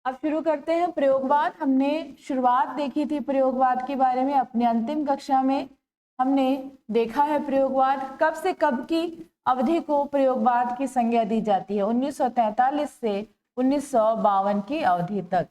अब शुरू करते हैं प्रयोगवाद। हमने शुरुआत देखी थी प्रयोगवाद के बारे में अपने अंतिम कक्षा में। हमने देखा है प्रयोगवाद कब से कब की अवधि को प्रयोगवाद की संज्ञा दी जाती है, 1943 से 1952 की अवधि तक।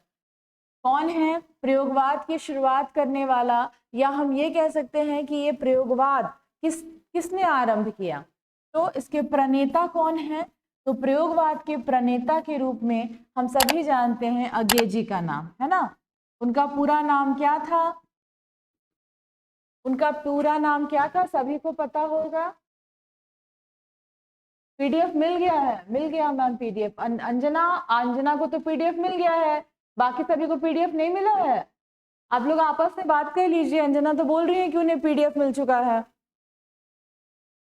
कौन है प्रयोगवाद की शुरुआत करने वाला, या हम ये कह सकते हैं कि ये प्रयोगवाद किसने आरंभ किया? तो इसके प्रणेता कौन है? तो प्रयोगवाद के प्रणेता के रूप में हम सभी जानते हैं अगेजी का नाम, है ना। उनका पूरा नाम क्या था? उनका पूरा नाम क्या था? सभी को पता होगा। पीडीएफ मिल गया है? मिल गया मैम पीडीएफ। अंजना को तो पीडीएफ मिल गया है, बाकी सभी को पीडीएफ नहीं मिला है। आप लोग आपस में बात कर लीजिए। अंजना तो बोल रही है कि उन्हें पीडीएफ मिल चुका है।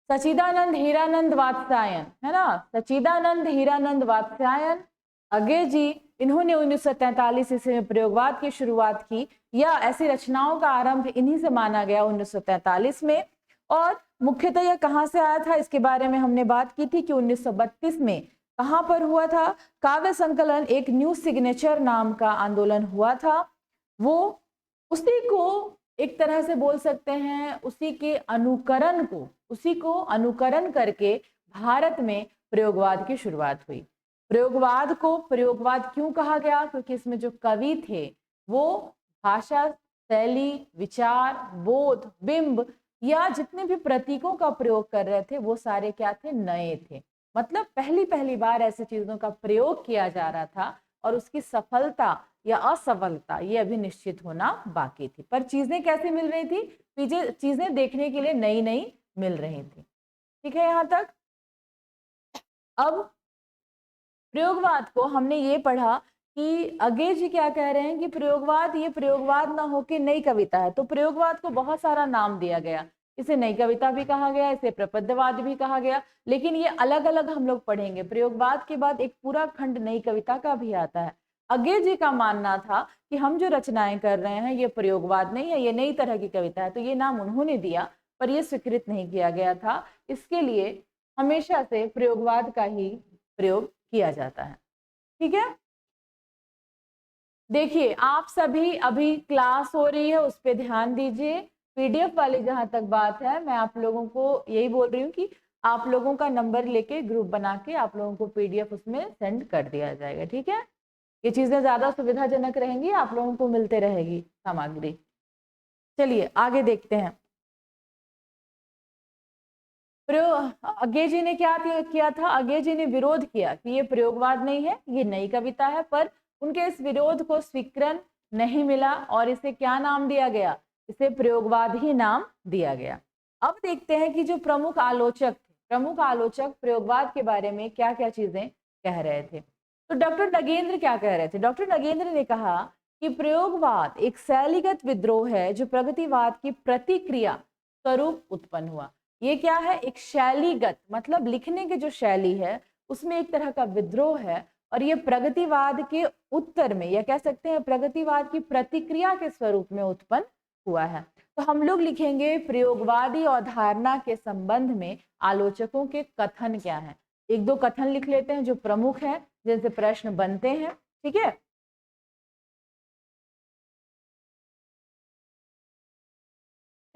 सच्चिदानंद हीरानंद वात्स्यायन, है ना, सच्चिदानंद हीरानंद वात्स्यायन अगेजी, इन्होंने 1943 ईस्वी में प्रयोगवाद की शुरुआत की, या ऐसी रचनाओं का आरंभ इन्हीं से माना गया 1943 में। और मुख्यतः यह कहाँ से आया था, इसके बारे में हमने बात की थी कि 1932 में कहाँ पर हुआ था? काव्य संकलन एक न्यू सिग्नेचर नाम का आंदोलन हुआ था। वो उसी को एक तरह से बोल सकते हैं, उसी को अनुकरण करके भारत में प्रयोगवाद की शुरुआत हुई। प्रयोगवाद को प्रयोगवाद क्यों कहा गया? क्योंकि इसमें जो कवि थे वो भाषा, शैली, विचार, बोध, बिंब या जितने भी प्रतीकों का प्रयोग कर रहे थे वो सारे क्या थे? नए थे। मतलब पहली बार ऐसी चीजों का प्रयोग किया जा रहा था और उसकी सफलता या असफलता ये अभी निश्चित होना बाकी थी। पर चीजें कैसे मिल रही थी? चीजें देखने के लिए नई नई मिल रही थी। ठीक है यहाँ तक। अब प्रयोगवाद को हमने ये पढ़ा कि अगेजी क्या कह रहे हैं कि प्रयोगवाद ये प्रयोगवाद ना होके नई कविता है। तो प्रयोगवाद को बहुत सारा नाम दिया गया, इसे नई कविता भी कहा गया, इसे प्रपद्यवाद भी कहा गया, लेकिन ये अलग अलग हम लोग पढ़ेंगे। प्रयोगवाद के बाद एक पूरा खंड नई कविता का भी आता है। अगेजी का मानना था कि हम जो रचनाएं कर रहे हैं ये प्रयोगवाद नहीं है, ये नई तरह की कविता है। तो ये नाम उन्होंने दिया पर यह स्वीकृत नहीं किया गया था। इसके लिए हमेशा से प्रयोगवाद का ही प्रयोग किया जाता है। ठीक है, देखिए आप सभी अभी क्लास हो रही है, उस पर ध्यान दीजिए। पीडीएफ वाली जहां तक बात है, मैं आप लोगों को यही बोल रही हूँ कि आप लोगों का नंबर लेके ग्रुप बना के आप लोगों को पीडीएफ उसमें सेंड कर दिया जाएगा। ठीक है, ये चीजें ज्यादा सुविधाजनक रहेंगी, आप लोगों को मिलते रहेगी सामग्री। चलिए आगे देखते हैं। अगेजी ने क्या किया था? अगेजी ने विरोध किया कि ये प्रयोगवाद नहीं है, ये नई कविता है। पर उनके इस विरोध को स्वीकृत नहीं मिला और इसे क्या नाम दिया गया? इसे प्रयोगवाद ही नाम दिया गया। अब देखते हैं कि जो प्रमुख आलोचक प्रयोगवाद के बारे में क्या क्या चीजें कह रहे थे। तो डॉक्टर नगेंद्र क्या कह रहे थे? डॉक्टर नगेंद्र ने कहा कि प्रयोगवाद एक शैलीगत विद्रोह है जो प्रगतिवाद की प्रतिक्रिया स्वरूप उत्पन्न हुआ। ये क्या है? एक शैलीगत, मतलब लिखने की जो शैली है उसमें एक तरह का विद्रोह है, और ये प्रगतिवाद के उत्तर में, या कह सकते हैं प्रगतिवाद की प्रतिक्रिया के स्वरूप में उत्पन्न हुआ है। तो हम लोग लिखेंगे प्रयोगवादी अवधारणा के संबंध में आलोचकों के कथन क्या हैं। एक दो कथन लिख लेते हैं जो प्रमुख है, जिनसे प्रश्न बनते हैं। ठीक है,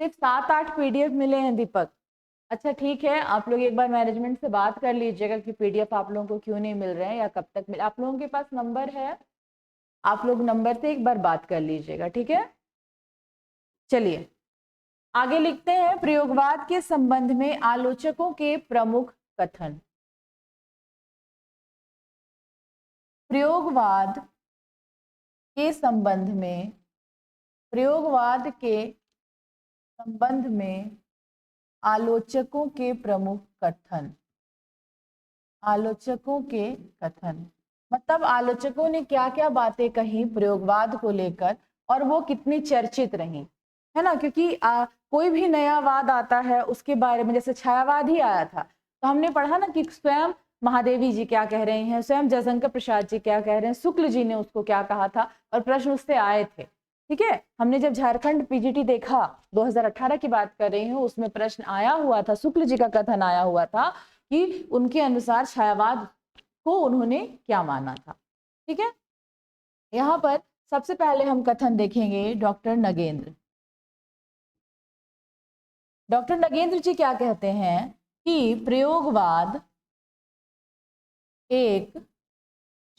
सिर्फ 7-8 पीडीएफ मिले हैं दीपक। अच्छा ठीक है, आप लोग एक बार मैनेजमेंट से बात कर लीजिएगा कि पीडीएफ आप लोगों को क्यों नहीं मिल रहे हैं या कब तक मिल। आप लोगों के पास नंबर है, आप लोग नंबर से एक बार बात कर लीजिएगा। ठीक है, चलिए आगे लिखते हैं प्रयोगवाद के संबंध में आलोचकों के प्रमुख कथन। प्रयोगवाद के संबंध में आलोचकों के प्रमुख कथन। मतलब आलोचकों ने क्या क्या बातें कही प्रयोगवाद को लेकर और वो कितनी चर्चित रही, है ना। क्योंकि कोई भी नया वाद आता है उसके बारे में, जैसे छायावाद ही आया था तो हमने पढ़ा ना कि स्वयं महादेवी जी क्या कह रहे हैं, स्वयं जयशंकर प्रसाद जी क्या कह रहे हैं, शुक्ल जी ने उसको क्या कहा था और प्रश्न उससे आए थे। ठीक है, हमने जब झारखंड पीजीटी देखा, 2018 की बात कर रही हूँ, उसमें प्रश्न आया हुआ था, शुक्ल जी का कथन आया हुआ था कि उनके अनुसार छायावाद को उन्होंने क्या माना था। ठीक है, यहाँ पर सबसे पहले हम कथन देखेंगे डॉक्टर नगेंद्र। डॉक्टर नगेंद्र जी क्या कहते हैं कि प्रयोगवाद एक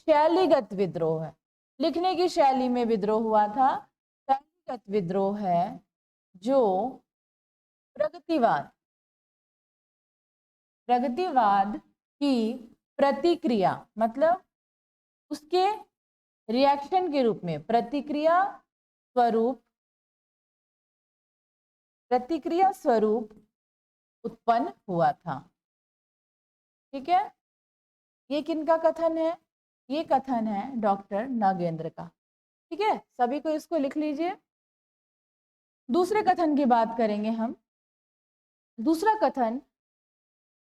शैलीगत विद्रोह है। लिखने की शैली में विद्रोह हुआ था। शैलीगत विद्रोह है जो प्रगतिवाद की प्रतिक्रिया, मतलब उसके रिएक्शन के रूप में, प्रतिक्रिया स्वरूप उत्पन्न हुआ था। ठीक है, ये किनका कथन है? ये कथन है डॉक्टर नागेंद्र का। ठीक है, सभी को इसको लिख लीजिए। दूसरे कथन की बात करेंगे हम। दूसरा कथन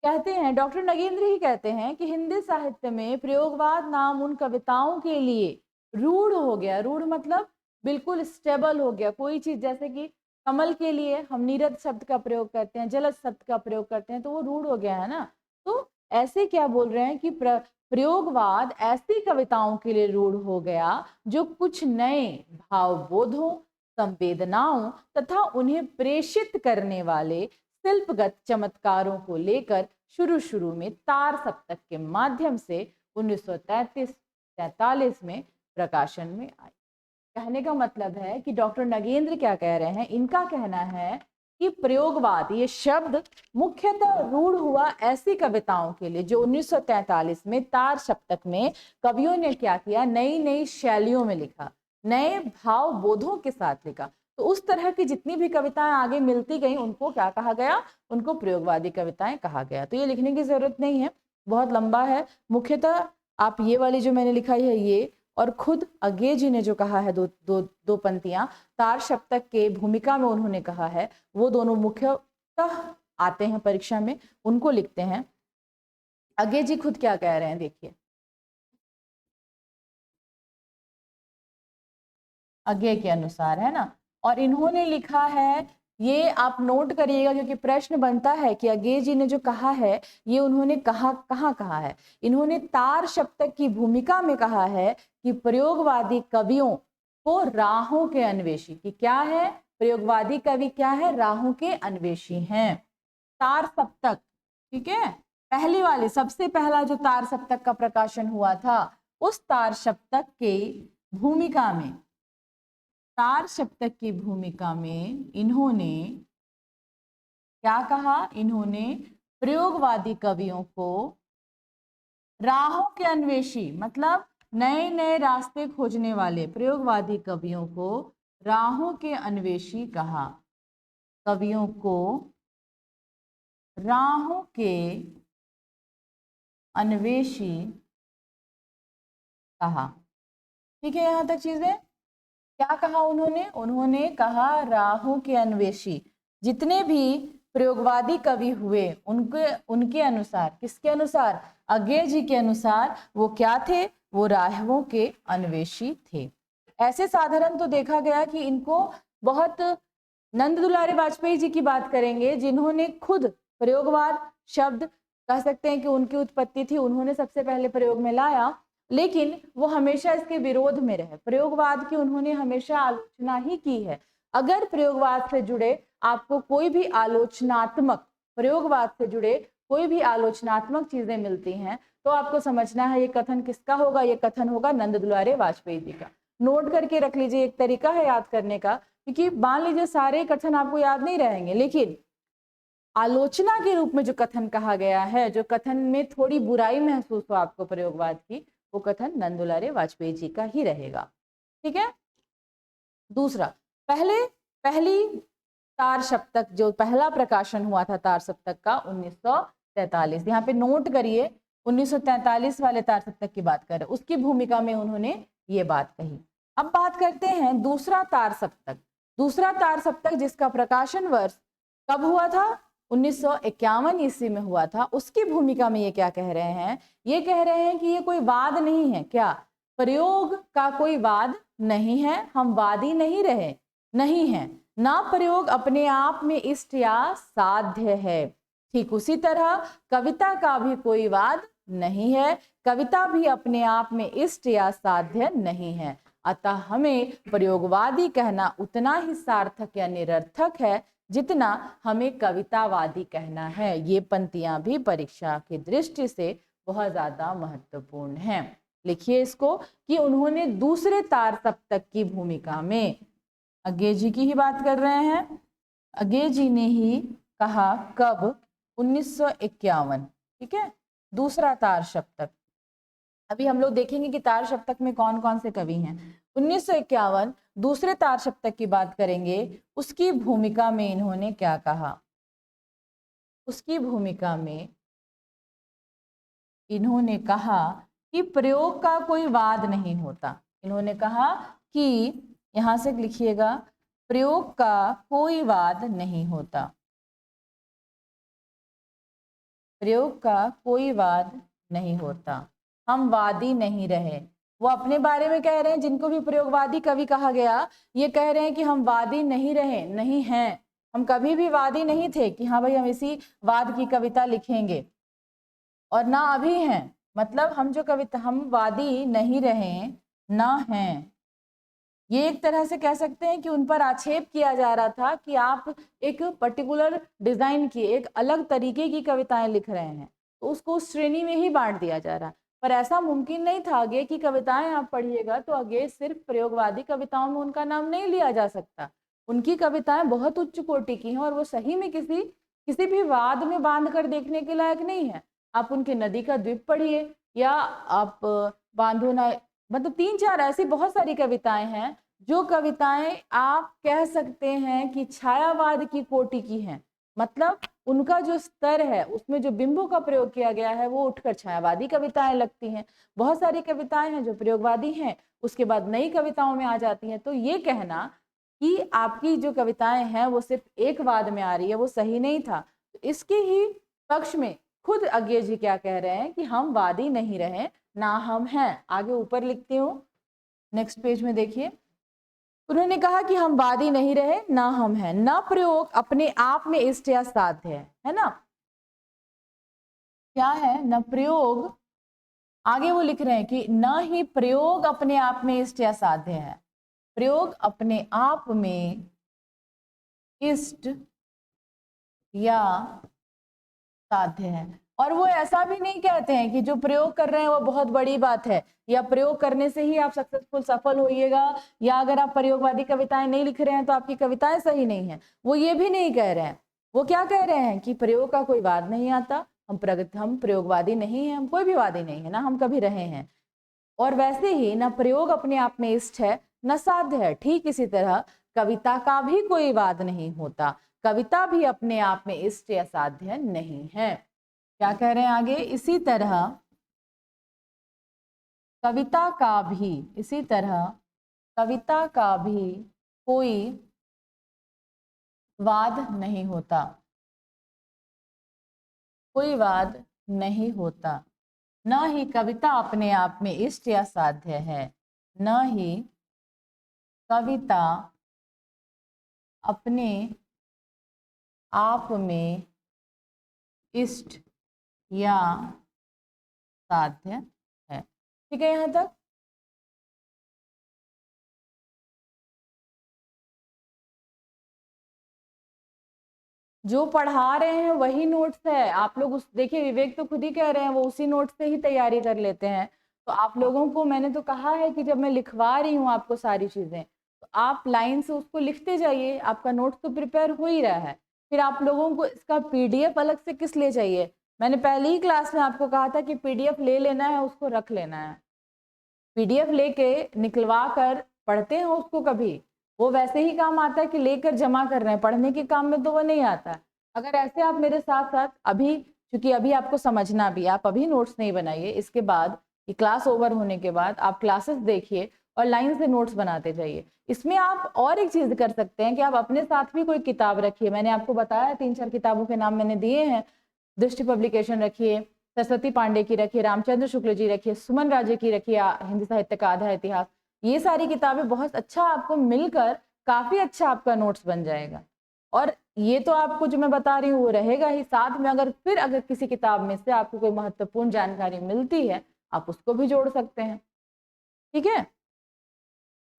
कहते हैं, डॉक्टर नगेंद्र ही कहते हैं कि हिंदी साहित्य में प्रयोगवाद नाम उन कविताओं के लिए रूढ़ हो गया। रूढ़ मतलब बिल्कुल स्टेबल हो गया। कोई चीज, जैसे कि कमल के लिए हम नीरद शब्द का प्रयोग करते हैं, जलद शब्द का प्रयोग करते हैं, तो वो रूढ़ हो गया है ना। तो ऐसे क्या बोल रहे हैं कि प्रयोगवाद ऐसी कविताओं के लिए रूढ़ हो गया जो कुछ नए भावबोधों, संवेदनाओं तथा उन्हें प्रेषित करने वाले शिल्पगत चमत्कारों को लेकर शुरू में तार सप्तक के माध्यम से 1933-43 में प्रकाशन में आई। कहने का मतलब है कि डॉक्टर नगेंद्र क्या कह रहे हैं, इनका कहना है कि प्रयोगवाद ये शब्द मुख्यतः रूढ़ हुआ ऐसी कविताओं के लिए जो 1943 में तार सप्तक में कवियों ने क्या किया, नई नई शैलियों में लिखा, नए भाव बोधों के साथ लिखा। तो उस तरह की जितनी भी कविताएं आगे मिलती गई उनको क्या कहा गया, उनको प्रयोगवादी कविताएं कहा गया। तो ये लिखने की जरूरत नहीं है, बहुत लंबा है। मुख्यतः आप ये वाली जो मैंने लिखाई है ये, और खुद अगे जी ने जो कहा है दो पंक्तियां तार सप्तक के भूमिका में उन्होंने कहा है, वो दोनों मुख्यतः आते हैं परीक्षा में, उनको लिखते हैं। अगे जी खुद क्या कह रहे हैं देखिए, अगे के अनुसार, है ना। और इन्होंने लिखा है, ये आप नोट करिएगा क्योंकि प्रश्न बनता है कि अगे जी ने जो कहा है ये उन्होंने कहाँ कहा है। इन्होंने तार सप्तक की भूमिका में कहा है कि प्रयोगवादी कवियों को राहों के अन्वेषी, कि क्या है, प्रयोगवादी कवि क्या है, राहों के अन्वेषी हैं। तार सप्तक, ठीक है, पहली वाली सबसे पहला जो तार सप्तक का प्रकाशन हुआ था, उस तार सप्तक के भूमिका में, तार सप्तक की भूमिका में इन्होंने क्या कहा, इन्होंने प्रयोगवादी कवियों को राहों के अन्वेषी, मतलब नए नए रास्ते खोजने वाले प्रयोगवादी कवियों को राहों के अन्वेषी कहा। कवियों को राहों के अन्वेषी कहा। ठीक है, यहां तक चीजें। क्या कहा उन्होंने, उन्होंने कहा राहों के अन्वेषी। जितने भी प्रयोगवादी कवि हुए उनके अनुसार, किसके अनुसार, अगे जी के अनुसार, वो क्या थे, वो राहों के अन्वेषी थे। ऐसे साधारण तो देखा गया कि इनको बहुत, नंद दुलारे वाजपेयी जी की बात करेंगे जिन्होंने खुद प्रयोगवाद शब्द कह सकते हैं कि उनकी उत्पत्ति थी, उन्होंने सबसे पहले प्रयोग में लाया, लेकिन वो हमेशा इसके विरोध में रहे। प्रयोगवाद की उन्होंने हमेशा आलोचना ही की है। अगर प्रयोगवाद से जुड़े आपको कोई भी आलोचनात्मक, प्रयोगवाद से जुड़े कोई भी आलोचनात्मक चीजें मिलती हैं तो आपको समझना है ये कथन किसका होगा, ये कथन होगा नंद दुलारे वाजपेयी जी का। नोट करके रख लीजिए, एक तरीका है याद करने का, क्योंकि मान लीजिए सारे कथन आपको याद नहीं रहेंगे, लेकिन आलोचना के रूप में जो कथन कहा गया है, जो कथन में थोड़ी बुराई महसूस हो आपको प्रयोगवाद की, वो कथन नंद दुलारे वाजपेयी जी का ही रहेगा। ठीक है। दूसरा, पहली तार सप्तक जो पहला प्रकाशन हुआ था तार सप्तक का 1943, यहाँ पे नोट करिए 1943 वाले तार सप्तक की बात कर रहे, उसकी भूमिका में उन्होंने ये बात कही। अब बात करते हैं दूसरा तार सप्तक। दूसरा तार सप्तक जिसका प्रकाशन वर्ष कब हुआ था, 1951 ईस्वी में हुआ था। उसकी भूमिका में ये क्या कह रहे हैं, ये कह रहे हैं कि ये कोई वाद नहीं है। क्या, प्रयोग का कोई वाद नहीं है, हम वादी नहीं रहे, नहीं है ना, प्रयोग अपने आप में इष्ट या साध्य है। ठीक उसी तरह कविता का भी कोई वाद नहीं है, कविता भी अपने आप में इष्ट या साध्य नहीं है। अतः हमें प्रयोगवादी कहना उतना ही सार्थक या निरर्थक है जितना हमें कवितावादी कहना है। ये पंक्तियां भी परीक्षा की दृष्टि से बहुत ज्यादा महत्वपूर्ण हैं। लिखिए इसको कि उन्होंने दूसरे तार सप्तक की भूमिका में, अज्ञे जी की ही बात कर रहे हैं, अज्ञे जी ने ही कहा कब, 1951, ठीक है, दूसरा तार सप्तक। अभी हम लोग देखेंगे कि तार सप्तक में कौन कौन से कवि हैं। 1951 दूसरे तार सप्तक की बात करेंगे, उसकी भूमिका में इन्होंने क्या कहा, उसकी भूमिका में इन्होंने कहा कि प्रयोग का कोई वाद नहीं होता। इन्होंने कहा कि, यहां से लिखिएगा, प्रयोग का कोई वाद नहीं होता, प्रयोग का कोई वाद नहीं होता, हम वादी नहीं रहे। वो अपने बारे में कह रहे हैं, जिनको भी प्रयोगवादी कवि कहा गया, ये कह रहे हैं कि हम वादी नहीं रहे, नहीं हैं, हम कभी भी वादी नहीं थे कि हाँ भाई हम इसी वाद की कविता लिखेंगे, और ना अभी हैं। मतलब हम जो कविता, हम वादी नहीं रहे ना हैं। ये एक तरह से कह सकते हैं कि उन पर आक्षेप किया जा रहा था कि आप एक पर्टिकुलर डिजाइन की, एक अलग तरीके की कविताएं लिख रहे हैं, तो उसको उस श्रेणी में ही बांट दिया जा रहा। पर ऐसा मुमकिन नहीं था। आगे की कविताएं आप पढ़िएगा तो आगे सिर्फ प्रयोगवादी कविताओं में उनका नाम नहीं लिया जा सकता। उनकी कविताएं बहुत उच्च कोटि की हैं और वो सही में किसी भी वाद में बांध कर देखने के लायक नहीं है। आप उनके नदी का द्वीप पढ़िए, या आप बांधो ना, मतलब 3-4 ऐसी बहुत सारी कविताएं हैं जो कविताएं आप कह सकते हैं कि छायावाद की कोटि की हैं। मतलब उनका जो स्तर है, उसमें जो बिंबों का प्रयोग किया गया है, वो उठकर छायावादी कविताएं लगती हैं। बहुत सारी कविताएं हैं जो प्रयोगवादी हैं, उसके बाद नई कविताओं में आ जाती हैं। तो ये कहना कि आपकी जो कविताएं हैं वो सिर्फ एक वाद में आ रही है, वो सही नहीं था। तो इसके ही पक्ष में खुद अज्ञे जी क्या कह रहे हैं कि हम वादी नहीं रहे ना हम हैं। आगे ऊपर लिखती हूँ, नेक्स्ट पेज में देखिए, उन्होंने कहा कि हम वादी नहीं रहे ना हम हैं, न प्रयोग अपने आप में इष्ट या साध्य है ना, क्या है, न प्रयोग, आगे वो लिख रहे हैं कि न ही प्रयोग अपने आप में इष्ट या साध्य है, प्रयोग अपने आप में इष्ट या साध्य है। और वो ऐसा भी नहीं कहते हैं कि जो प्रयोग कर रहे हैं वो बहुत बड़ी बात है, या प्रयोग करने से ही आप सक्सेसफुल सफल होइएगा, या अगर आप प्रयोगवादी कविताएं नहीं लिख रहे हैं तो आपकी कविताएं सही नहीं है। वो ये भी नहीं कह रहे हैं। वो क्या कह रहे हैं कि प्रयोग का कोई वाद नहीं आता, हम प्रयोगवादी नहीं है, हम कोई भी वादी नहीं है ना, हम कभी रहे हैं। और वैसे ही न प्रयोग अपने आप में इष्ट है न साध्य है। ठीक इसी तरह कविता का भी कोई वाद नहीं होता, कविता भी अपने आप में इष्ट या साध्य नहीं है। क्या कह रहे हैं आगे, इसी तरह कविता का भी, इसी तरह कविता का भी कोई वाद नहीं होता, कोई वाद नहीं होता, न ही कविता अपने आप में इष्ट या साध्य है, न ही कविता अपने आप में इष्ट या साध्य है। ठीक है यहां तक। जो पढ़ा रहे हैं वही नोट्स है, आप लोग उस, देखिए विवेक तो खुद ही कह रहे हैं वो उसी नोट्स से ही तैयारी कर लेते हैं। तो आप लोगों को मैंने तो कहा है कि जब मैं लिखवा रही हूँ आपको सारी चीजें, तो आप लाइन से उसको लिखते जाइए, आपका नोट्स तो प्रिपेयर हो ही रहा है। फिर आप लोगों को इसका पीडीएफ अलग से किस लिए चाहिए? मैंने पहली ही क्लास में आपको कहा था कि पीडीएफ ले लेना है, उसको रख लेना है। पीडीएफ लेके निकलवा कर पढ़ते हैं उसको, कभी वो वैसे ही काम आता है कि लेकर जमा कर रहे हैं, पढ़ने के काम में तो वो नहीं आता। अगर ऐसे आप मेरे साथ साथ अभी, क्योंकि अभी आपको समझना भी, आप अभी नोट्स नहीं बनाइए, इसके बाद ये क्लास ओवर होने के बाद आप क्लासेस देखिए और लाइन से नोट्स बनाते जाइए। इसमें आप और एक चीज कर सकते हैं कि आप अपने साथ भी कोई किताब रखिए। मैंने आपको बताया 3-4 किताबों के नाम मैंने दिए हैं। दृष्टि पब्लिकेशन रखिए, सरस्वती पांडे की रखिए, रामचंद्र शुक्ल जी रखिए, सुमन राजे की रखिए, हिंदी साहित्य का आधा इतिहास। ये सारी किताबें बहुत अच्छा आपको मिलकर काफी अच्छा आपका नोट्स बन जाएगा। और ये तो आपको जो मैं बता रही हूँ वो रहेगा ही, साथ में अगर किसी किताब में से आपको कोई महत्वपूर्ण जानकारी मिलती है आप उसको भी जोड़ सकते हैं। ठीक है।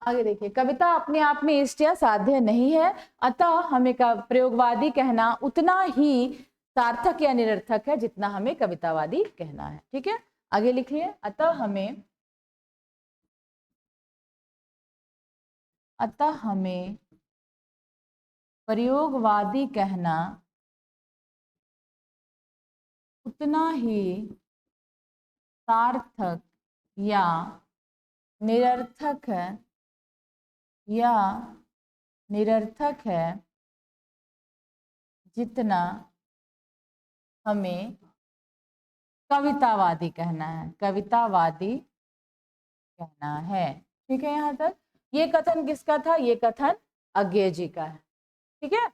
आगे देखिए, कविता अपने आप में इष्ट या साध्य नहीं है, अतः हमें प्रयोगवादी कहना उतना ही सार्थक या निरर्थक है जितना हमें कवितावादी कहना है। ठीक है, आगे लिखिए, अतः हमें प्रयोगवादी कहना उतना ही सार्थक या निरर्थक है जितना हमें कवितावादी कहना है, कवितावादी कहना है। ठीक है, यहाँ तक। ये कथन किसका था? ये कथन अज्ञे जी का है। ठीक है,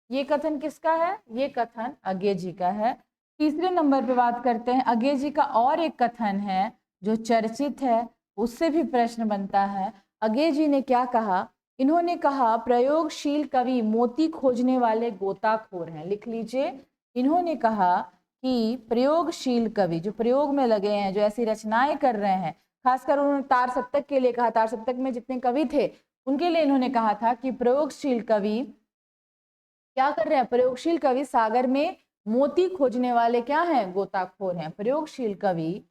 ये कथन किसका है? ये कथन अज्ञे जी का है। तीसरे नंबर पे बात करते हैं, अज्ञे जी का और एक कथन है जो चर्चित है, उससे भी प्रश्न बनता है। अज्ञे जी ने क्या कहा? इन्होंने कहा प्रयोगशील कवि मोती खोजने वाले गोताखोर हैं। लिख लीजिए, इन्होंने कहा कि प्रयोगशील कवि, जो प्रयोग में लगे हैं, जो ऐसी रचनाएं कर रहे हैं, खासकर उन्होंने तार सप्तक के लिए कहा, तार सप्तक में जितने कवि थे उनके लिए इन्होंने कहा था कि प्रयोगशील कवि क्या कर रहे हैं? प्रयोगशील कवि सागर में मोती खोजने वाले क्या हैं? गोताखोर हैं। प्रयोगशील कवि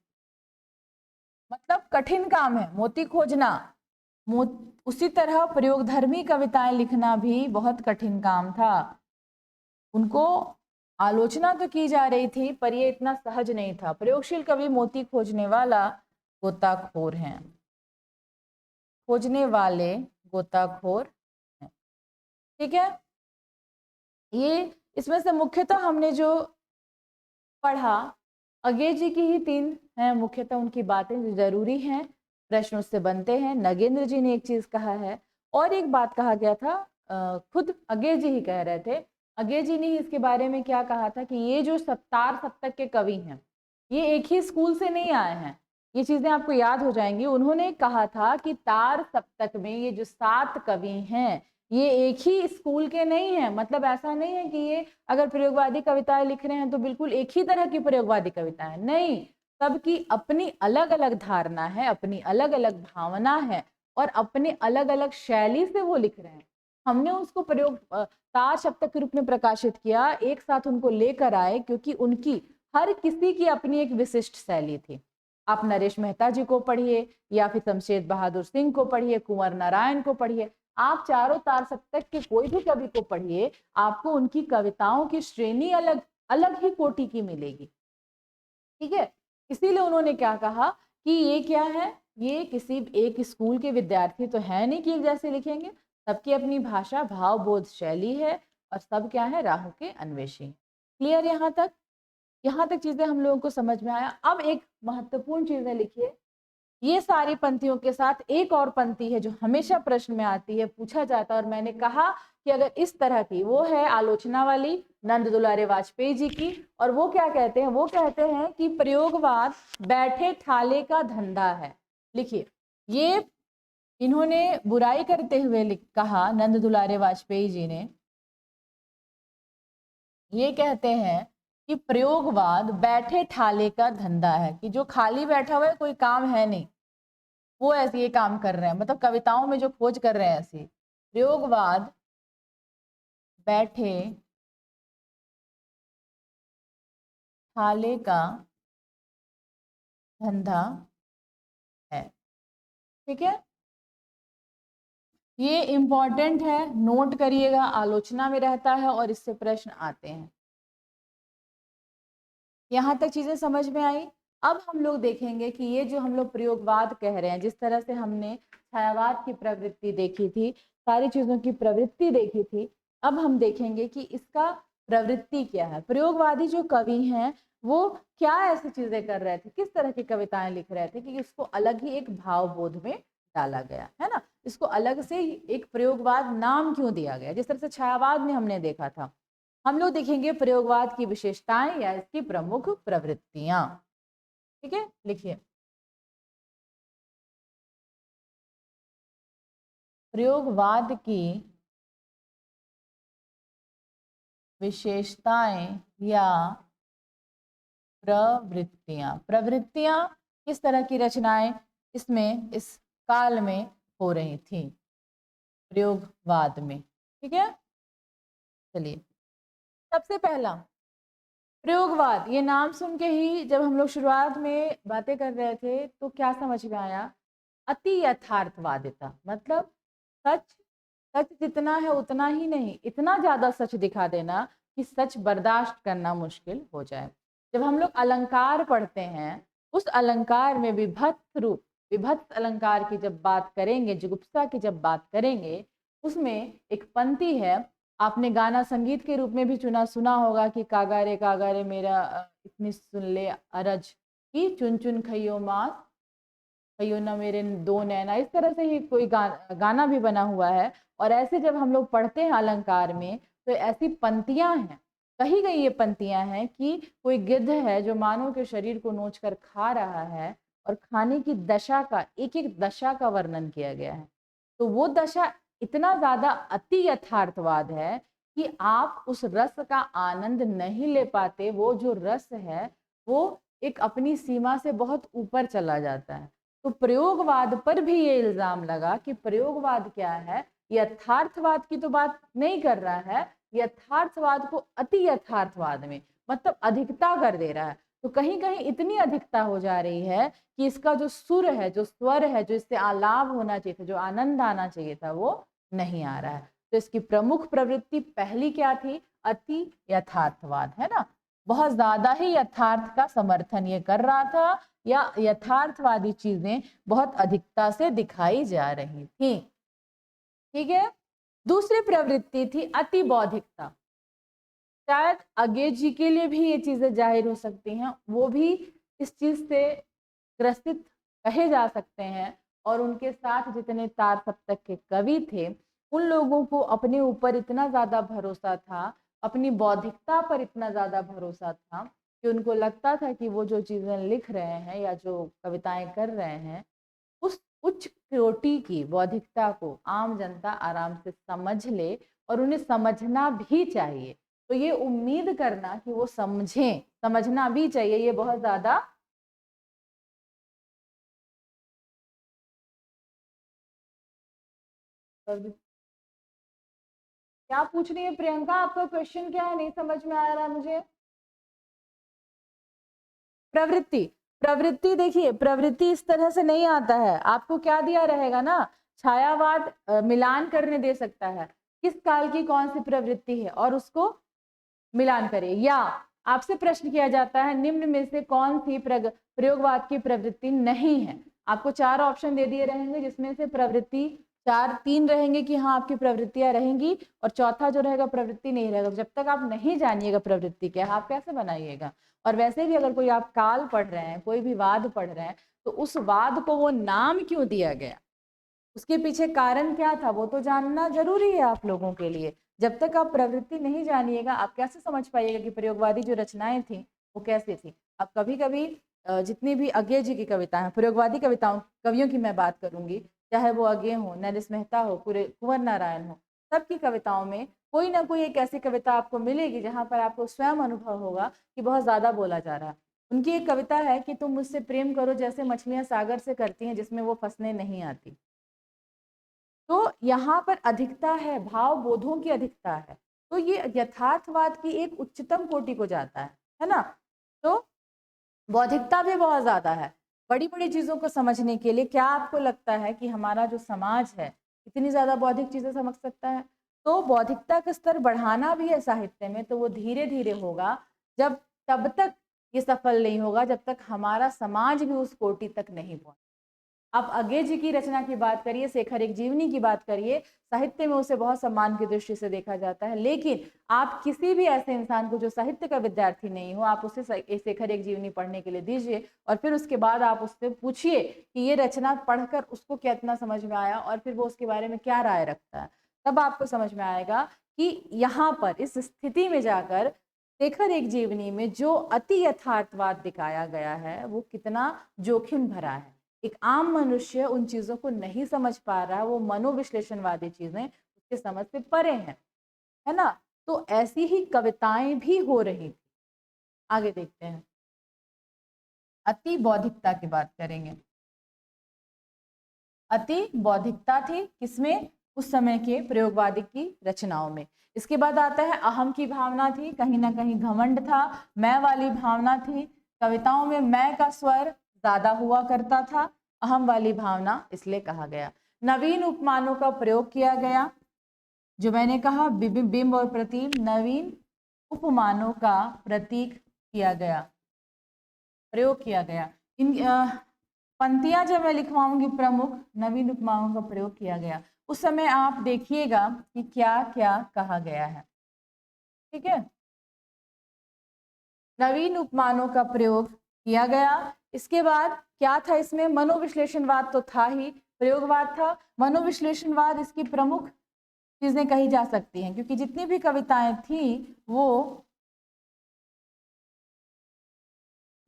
मतलब कठिन काम है मोती खोजना, उसी तरह प्रयोगधर्मी कविताएं लिखना भी बहुत कठिन काम था। उनको आलोचना तो की जा रही थी पर ये इतना सहज नहीं था। प्रयोगशील कवि मोती खोजने वाला गोताखोर हैं, खोजने वाले गोताखोर हैं। ठीक है, ये इसमें से मुख्यतः हमने जो पढ़ा, अज्ञे जी की ही 3 हैं मुख्यतः उनकी बातें जो जरूरी हैं, प्रश्न उससे बनते हैं। नगेंद्र जी ने एक चीज कहा है और एक बात कहा गया था, खुद अज्ञे जी ही कह रहे थे। अज्ञे जी ने इसके बारे में क्या कहा था कि ये जो तार सप्तक के कवि हैं ये एक ही स्कूल से नहीं आए हैं। ये चीजें आपको याद हो जाएंगी। उन्होंने कहा था कि तार सप्तक में ये जो 7 कवि हैं ये एक ही स्कूल के नहीं है। मतलब ऐसा नहीं है कि ये अगर प्रयोगवादी कविताएं लिख रहे हैं तो बिल्कुल एक ही तरह की प्रयोगवादी कविताएं, नहीं, सबकी अपनी अलग अलग धारणा है, अपनी अलग अलग भावना है और अपने अलग अलग शैली से वो लिख रहे हैं। हमने उसको प्रयोग तार सप्तक के रूप में प्रकाशित किया, एक साथ उनको लेकर आए क्योंकि उनकी हर किसी की अपनी एक विशिष्ट शैली थी। आप नरेश मेहता जी को पढ़िए या फिर शमशेर बहादुर सिंह को पढ़िए, कुंवर नारायण को पढ़िए, आप चारों तार सप्तक के कोई भी कवि को पढ़िए, आपको उनकी कविताओं की श्रेणी अलग अलग ही कोटि की मिलेगी। ठीक है, इसीलिए उन्होंने क्या कहा कि ये क्या है, ये किसी एक स्कूल के विद्यार्थी तो है नहीं कि एक जैसे लिखेंगे, सबकी अपनी भाषा, भाव, बोध, शैली है और सब क्या है? राहों के अन्वेषी। क्लियर? यहाँ तक चीजें हम लोगों को समझ में आया। अब एक महत्वपूर्ण चीजें लिखिए, ये सारी पंक्तियों के साथ एक और पंक्ति है जो हमेशा प्रश्न में आती है, पूछा जाता है, और मैंने कहा कि अगर इस तरह की, वो है आलोचना वाली नंद दुलारे वाजपेयी जी की। और वो क्या कहते हैं? वो कहते हैं कि प्रयोगवाद बैठे ठाले का धंधा है। लिखिए, ये इन्होंने बुराई करते हुए कहा, नंद दुलारे वाजपेयी जी ने ये कहते हैं कि प्रयोगवाद बैठे ठाले का धंधा है, कि जो खाली बैठा हुआ है, कोई काम है नहीं, वो ऐसे ये काम कर रहे हैं, मतलब कविताओं में जो खोज कर रहे हैं ऐसे। प्रयोगवाद बैठे ठाले का धंधा है। ठीक है, ये इंपॉर्टेंट है, नोट करिएगा, आलोचना में रहता है और इससे प्रश्न आते हैं। यहाँ तक चीजें समझ में आई। अब हम लोग देखेंगे कि ये जो हम लोग प्रयोगवाद कह रहे हैं, जिस तरह से हमने छायावाद की प्रवृत्ति देखी थी, सारी चीजों की प्रवृत्ति देखी थी, अब हम देखेंगे कि इसका प्रवृत्ति क्या है। प्रयोगवादी जो कवि हैं वो क्या ऐसी चीजें कर रहे थे, किस तरह की कविताएं लिख रहे थे कि इसको अलग ही एक भावबोध में डाला गया है ना, इसको अलग से एक प्रयोगवाद नाम क्यों दिया गया, जिस तरह से छायावाद में हमने देखा था। हम लोग देखेंगे प्रयोगवाद की विशेषताएं या इसकी प्रमुख प्रवृत्तियां। ठीक है, लिखिए, प्रयोगवाद की विशेषताएं या प्रवृत्तियां। प्रवृत्तियां किस तरह की रचनाएं इसमें, इस काल में हो रही थी प्रयोगवाद में। ठीक है, चलिए सबसे पहला प्रयोगवाद, ये नाम सुन के ही जब हम लोग शुरुआत में बातें कर रहे थे तो क्या समझ में आया? अति यथार्थवादिता, मतलब सच, सच जितना है उतना ही नहीं, इतना ज्यादा सच दिखा देना कि सच बर्दाश्त करना मुश्किल हो जाए। जब हम लोग अलंकार पढ़ते हैं, उस अलंकार में विभत्स रूप, विभत्स अलंकार की जब बात करेंगे, जुगुप्सा की जब बात करेंगे, उसमें एक पंक्ति है, आपने गाना संगीत के रूप में भी सुना होगा कि कागारे मेरा इतनी सुन ले अरज की चुन चुन खइयो मास खइयो ना मेरे दो नैना, इस तरह से ही कोई गाना भी बना हुआ है। और ऐसे जब हम लोग पढ़ते हैं अलंकार में तो ऐसी पंक्तियां हैं, कही गई ये पंक्तियां हैं कि कोई गिद्ध है जो मानव के शरीर को नोच कर खा रहा है और खाने की दशा का, एक एक दशा का वर्णन किया गया है। तो वो दशा इतना ज्यादा अति यथार्थवाद है कि आप उस रस का आनंद नहीं ले पाते। वो जो रस है वो एक अपनी सीमा से बहुत ऊपर चला जाता है। तो प्रयोगवाद पर भी ये इल्जाम लगा कि प्रयोगवाद क्या है, यथार्थवाद की तो बात नहीं कर रहा है, यथार्थवाद को अति यथार्थवाद में, मतलब अधिकता कर दे रहा है। तो कहीं कहीं इतनी अधिकता हो जा रही है कि इसका जो सुर है, जो स्वर है, जो इससे आलाप होना चाहिए था, जो आनंद आना चाहिए था, वो नहीं आ रहा है। तो इसकी प्रमुख प्रवृत्ति पहली क्या थी? अति यथार्थवाद, है ना, बहुत ज्यादा ही यथार्थ का समर्थन ये कर रहा था, या यथार्थवादी चीजें बहुत अधिकता से दिखाई जा रही थी। ठीक है, दूसरी प्रवृत्ति थी अति बौद्धिकता। शायद अगे जी के लिए भी ये चीजें जाहिर हो सकती हैं, वो भी इस चीज से ग्रसित कहे जा सकते हैं। और उनके साथ जितने तार सप्तक के कवि थे, उन लोगों को अपने ऊपर इतना ज्यादा भरोसा था, अपनी बौद्धिकता पर इतना ज्यादा भरोसा था कि उनको लगता था कि वो जो चीजें लिख रहे हैं या जो कविताएं कर रहे हैं, उस उच्च कोटि की बौद्धिकता को आम जनता आराम से समझ ले, और उन्हें समझना भी चाहिए। तो ये उम्मीद करना कि वो समझें, समझना भी चाहिए, ये बहुत ज्यादा क्या पूछ रही है प्रियंका? आपका क्वेश्चन क्या है? नहीं समझ में आ रहा मुझे। प्रवृत्ति, प्रवृत्ति देखिए, प्रवृत्ति इस तरह से नहीं आता है। आपको क्या दिया रहेगा ना, छायावाद मिलान करने दे सकता है किस काल की कौन सी प्रवृत्ति है और उसको मिलान करे। या आपसे प्रश्न किया जाता है निम्न में से कौन सी प्रयोगवाद की प्रवृत्ति नहीं है। आपको चार ऑप्शन दे दिए रहेंगे जिसमें से प्रवृत्ति चार, तीन रहेंगे कि हाँ आपकी प्रवृत्तियां रहेंगी, और चौथा जो रहेगा प्रवृत्ति नहीं रहेगा। जब तक आप नहीं जानिएगा प्रवृत्ति क्या है, आप कैसे बनाइएगा। और वैसे भी अगर कोई आप काल पढ़ रहे हैं, कोई भी वाद पढ़ रहे हैं, तो उस वाद को वो नाम क्यों दिया गया, उसके पीछे कारण क्या था, वो तो जानना जरूरी है आप लोगों के लिए। जब तक आप प्रवृत्ति नहीं जानिएगा, आप कैसे समझ पाइएगा कि प्रयोगवादी जो रचनाएं थी वो कैसी थी। अब कभी कभी जितनी भी अज्ञे जी की कविताएं हैं, प्रयोगवादी कविताओं, कवियों की मैं बात करूंगी, चाहे वो अज्ञे हो, नरेश मेहता हो, कुंवर नारायण हो, सबकी कविताओं में कोई ना कोई एक ऐसी कविता आपको मिलेगी जहां पर आपको स्वयं अनुभव होगा कि बहुत ज्यादा बोला जा रहा है। उनकी एक कविता है कि तुम मुझसे प्रेम करो जैसे मछलियां सागर से करती हैं, जिसमें वो फंसने नहीं आती। तो यहाँ पर अधिकता है, भाव बोधों की अधिकता है। तो ये यथार्थवाद की एक उच्चतम कोटि को जाता है ना। तो बौद्धिकता भी बहुत ज्यादा है बड़ी बड़ी चीजों को समझने के लिए। क्या आपको लगता है कि हमारा जो समाज है इतनी ज्यादा बौद्धिक चीजें समझ सकता है? तो बौद्धिकता का स्तर बढ़ाना भी है साहित्य में, तो वो धीरे धीरे होगा। जब तब तक ये सफल नहीं होगा जब तक हमारा समाज भी उस कोटि तक नहीं पहुंचे। आप अज्ञे जी की रचना की बात करिए, शेखर एक जीवनी की बात करिए, साहित्य में उसे बहुत सम्मान की दृष्टि से देखा जाता है। लेकिन आप किसी भी ऐसे इंसान को जो साहित्य का विद्यार्थी नहीं हो, आप उसे शेखर एक जीवनी पढ़ने के लिए दीजिए, और फिर उसके बाद आप उससे पूछिए कि ये रचना पढ़कर उसको कितना समझ में आया, और फिर वो उसके बारे में क्या राय रखता है। तब आपको समझ में आएगा कि यहाँ पर इस स्थिति में जाकर शेखर एक जीवनी में जो अति यथार्थवाद दिखाया गया है वो कितना जोखिम भरा है। एक आम मनुष्य उन चीजों को नहीं समझ पा रहा है, वो मनोविश्लेषणवादी चीजें उसके समझ से परे हैं, है ना। तो ऐसी ही कविताएं भी हो रही थी। आगे देखते हैं, अति बौद्धिकता की बात करेंगे। अति बौद्धिकता थी किसमें, उस समय के प्रयोगवादी की रचनाओं में। इसके बाद आता है अहम की भावना थी, कहीं ना कहीं घमंड था, मैं वाली भावना थी, कविताओं में मैं का स्वर ज्यादा हुआ करता था, अहम वाली भावना इसलिए कहा गया। नवीन उपमानों का प्रयोग किया गया, जो मैंने कहा बिंब और प्रतिबिंब नवीन उपमानों का प्रतीक किया गया, प्रयोग किया गया। इन पंक्तियां जब मैं लिखवाऊंगी प्रमुख नवीन उपमाओं का प्रयोग किया गया, उस समय आप देखिएगा कि क्या क्या कहा गया है। ठीक है, नवीन उपमानों का प्रयोग किया गया। इसके बाद क्या था इसमें, मनोविश्लेषणवाद तो था ही, प्रयोगवाद था। मनोविश्लेषणवाद इसकी प्रमुख चीजें कही जा सकती हैं, क्योंकि जितनी भी कविताएं थी वो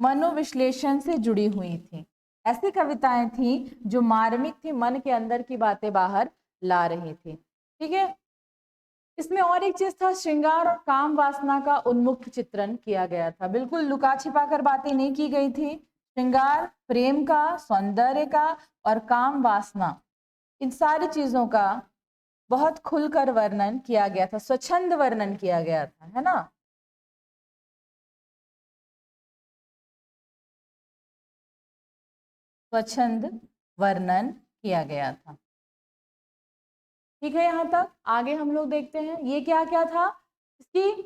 मनोविश्लेषण से जुड़ी हुई थी। ऐसी कविताएं थी जो मार्मिक थी, मन के अंदर की बातें बाहर ला रही थी। ठीक है, इसमें और एक चीज था, श्रृंगार और काम वासना का उन्मुक्त चित्रण किया गया था। बिल्कुल लुका छिपा कर बातें नहीं की गई थी। श्रृंगार प्रेम का, सौंदर्य का और काम वासना, इन सारी चीजों का बहुत खुलकर वर्णन किया गया था, स्वच्छंद वर्णन किया गया था, है ना। स्वच्छंद वर्णन किया गया था। ठीक है, यहाँ तक आगे हम लोग देखते हैं ये क्या क्या था। इसकी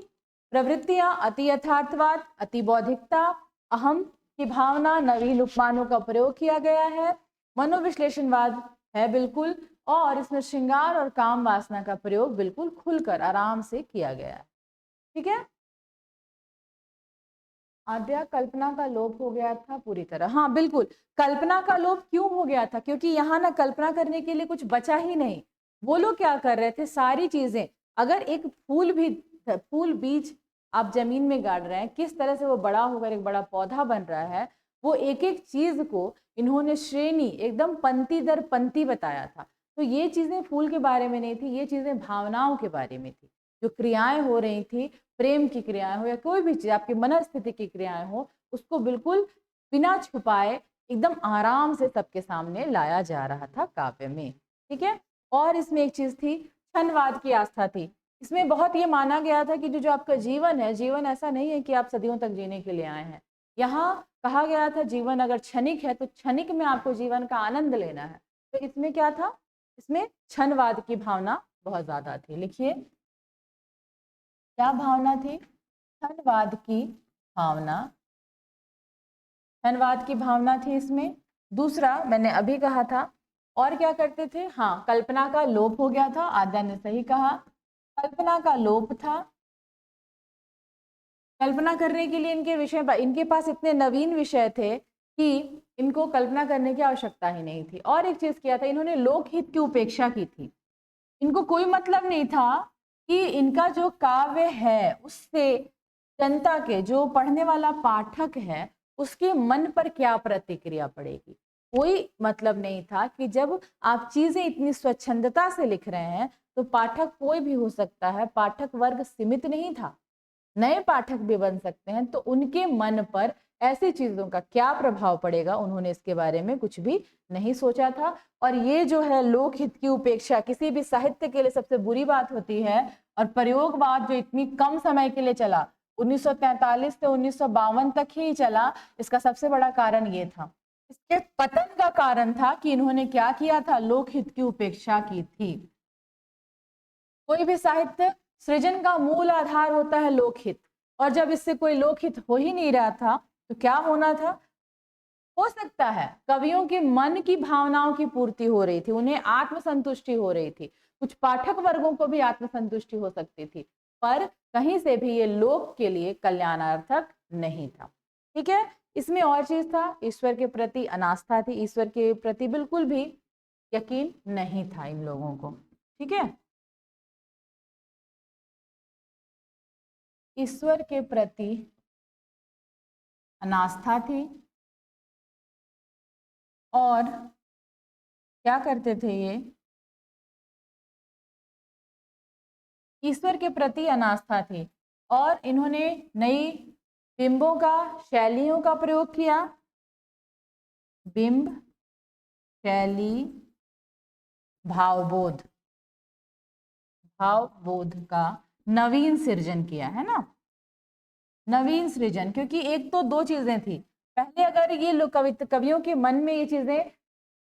प्रवृत्तियां, अति यथार्थवाद, अति बौद्धिकता, अहम की भावना, नवीन उपमानों का प्रयोग किया गया है, मनोविश्लेषणवाद है बिल्कुल, और इसमें श्रृंगार और काम वासना का प्रयोग बिल्कुल खुलकर आराम से किया गया है। ठीक है, आद्या कल्पना का लोप हो गया था पूरी तरह। हाँ बिल्कुल, कल्पना का लोप क्यों हो गया था, क्योंकि यहाँ ना कल्पना करने के लिए कुछ बचा ही नहीं। वो लोग क्या कर रहे थे, सारी चीजें, अगर एक फूल बीज आप जमीन में गाड़ रहे हैं, किस तरह से वो बड़ा होकर एक बड़ा पौधा बन रहा है, वो एक एक चीज को इन्होंने श्रेणी एकदम पंक्ति दर पंक्ति बताया था। तो ये चीजें फूल के बारे में नहीं थी, ये चीजें भावनाओं के बारे में थी। जो क्रियाएं हो रही थी, प्रेम की क्रियाएं हो या कोई भी चीज आपकी मनस्थिति की क्रियाएं हो, उसको बिल्कुल बिना छुपाए एकदम आराम से सबके सामने लाया जा रहा था काव्य में। ठीक है, और इसमें एक चीज थी, क्षणवाद की आस्था थी। इसमें बहुत ये माना गया था कि जो आपका जीवन है, जीवन ऐसा नहीं है कि आप सदियों तक जीने के लिए आए हैं। यहाँ कहा गया था जीवन अगर क्षणिक है तो क्षणिक में आपको जीवन का आनंद लेना है। तो इसमें क्या था, इसमें क्षणवाद की भावना बहुत ज्यादा थी। लिखिए, क्या भावना थी, क्षणवाद की भावना, क्षणवाद की भावना थी इसमें। दूसरा मैंने अभी कहा था, और क्या करते थे, हाँ कल्पना का लोप हो गया था, आद्या ने सही कहा, कल्पना का लोप था। कल्पना करने के लिए इनके पास इतने नवीन विषय थे कि इनको कल्पना करने की आवश्यकता ही नहीं थी। और एक चीज किया था, इन्होंने लोकहित की उपेक्षा की थी। इनको कोई मतलब नहीं था कि इनका जो काव्य है उससे जनता के, जो पढ़ने वाला पाठक है, उसके मन पर क्या प्रतिक्रिया पड़ेगी। कोई मतलब नहीं था कि जब आप चीजें इतनी स्वच्छंदता से लिख रहे हैं तो पाठक कोई भी हो सकता है, पाठक वर्ग सीमित नहीं था, नए पाठक भी बन सकते हैं, तो उनके मन पर ऐसी चीजों का क्या प्रभाव पड़ेगा, उन्होंने इसके बारे में कुछ भी नहीं सोचा था। और ये जो है लोकहित की उपेक्षा किसी भी साहित्य के लिए सबसे बुरी बात होती है। और प्रयोगवाद जो इतनी कम समय के लिए चला, 1943 से 1952 तक ही चला, इसका सबसे बड़ा कारण ये था, इसके पतन का कारण था कि इन्होंने क्या किया था, लोकहित की उपेक्षा की थी। कोई भी साहित्य सृजन का मूल आधार होता है लोकहित, और जब इससे कोई लोकहित हो ही नहीं रहा था तो क्या होना था, हो सकता है कवियों के मन की भावनाओं की पूर्ति हो रही थी, उन्हें आत्मसंतुष्टि हो रही थी, कुछ पाठक वर्गों को भी आत्मसंतुष्टि हो सकती थी, पर कहीं से भी ये लोक के लिए कल्याणार्थक नहीं था। ठीक है, इसमें और चीज था, ईश्वर के प्रति अनास्था थी, ईश्वर के प्रति बिल्कुल भी यकीन नहीं था इन लोगों को। ठीक है, ईश्वर के प्रति अनास्था थी, और क्या करते थे ये, ईश्वर के प्रति अनास्था थी, और इन्होंने नई बिंबों का, शैलियों का प्रयोग किया, बिंब, शैली भावबोध, भावबोध का नवीन सृजन किया, है ना, नवीन सृजन। क्योंकि एक तो दो चीजें थी, पहले अगर ये लोग कवियों के मन में ये चीजें,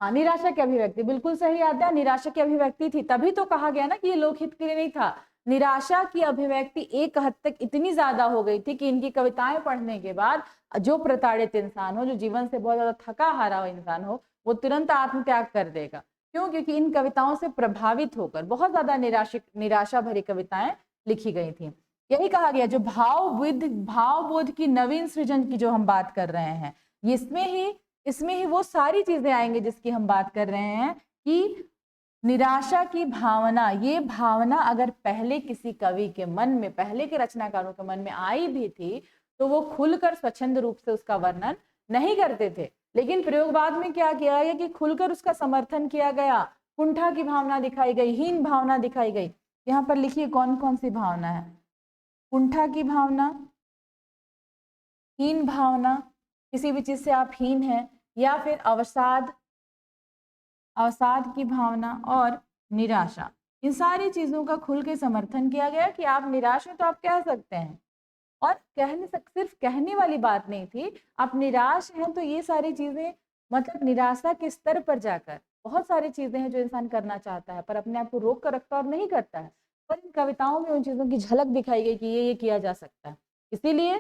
निराशा की अभिव्यक्ति, बिल्कुल सही आद्या, निराशा की अभिव्यक्ति थी, तभी तो कहा गया ना कि ये लोकहित के लिए नहीं था। निराशा की अभिव्यक्ति एक हद तक इतनी ज्यादा हो गई थी कि इनकी कविताएं पढ़ने के बाद जो प्रताड़ित इंसान हो, जो जीवन से बहुत ज्यादा थका हारा हुआ इंसान हो, वो तुरंत आत्मत्याग कर देगा। क्यों? क्योंकि इन कविताओं से प्रभावित होकर बहुत ज्यादा निराशा भरी कविताएं लिखी गई थी। यही कहा गया, जो भावबोध की नवीन सृजन की जो हम बात कर रहे हैं, इसमें ही वो सारी चीजें आएंगे जिसकी हम बात कर रहे हैं कि निराशा की भावना, ये भावना अगर पहले किसी कवि के मन में, पहले के रचनाकारों के मन में आई भी थी, तो वो खुलकर स्वच्छंद रूप से उसका वर्णन नहीं करते थे। लेकिन प्रयोगवाद में क्या किया गया कि खुलकर उसका समर्थन किया गया, कुंठा की भावना दिखाई गई, हीन भावना दिखाई गई। यहाँ पर लिखिए कौन कौन सी भावना है, कुंठा की भावना, हीन भावना, किसी भी चीज से आप हीन हैं, या फिर अवसाद की भावना, और निराशा। इन सारी चीजों का खुल के समर्थन किया गया कि आप निराश हैं तो आप कह सकते हैं, और सिर्फ कहने वाली बात नहीं थी, आप निराश हैं तो ये सारी चीजें, मतलब निराशा के स्तर पर जाकर बहुत सारी चीजें हैं जो इंसान करना चाहता है पर अपने आप को रोक कर रखता और नहीं करता है, पर इन कविताओं में उन चीजों की झलक दिखाई गई कि ये किया जा सकता है। इसीलिए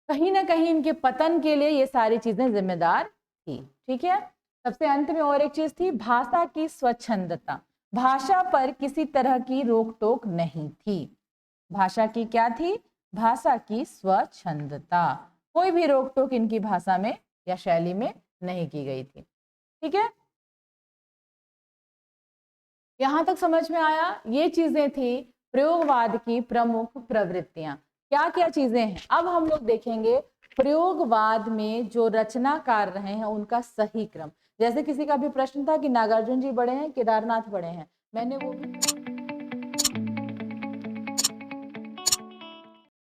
कहीं ना कहीं इनके पतन के लिए ये सारी चीजें जिम्मेदार थी। ठीक है, सबसे अंत में और एक चीज थी, भाषा की स्वच्छंदता। भाषा पर किसी तरह की रोक टोक नहीं थी। भाषा की क्या थी? भाषा की स्वच्छंदता, कोई भी रोक टोक इनकी भाषा में या शैली में नहीं की गई थी। ठीक है, यहां तक समझ में आया? ये चीजें थी प्रयोगवाद की प्रमुख प्रवृत्तियां। क्या क्या चीजें हैं, अब हम लोग देखेंगे प्रयोगवाद में जो रचनाकार रहे हैं उनका सही क्रम। जैसे किसी का भी प्रश्न था कि नागार्जुन जी बड़े हैं, केदारनाथ बड़े हैं, मैंने वो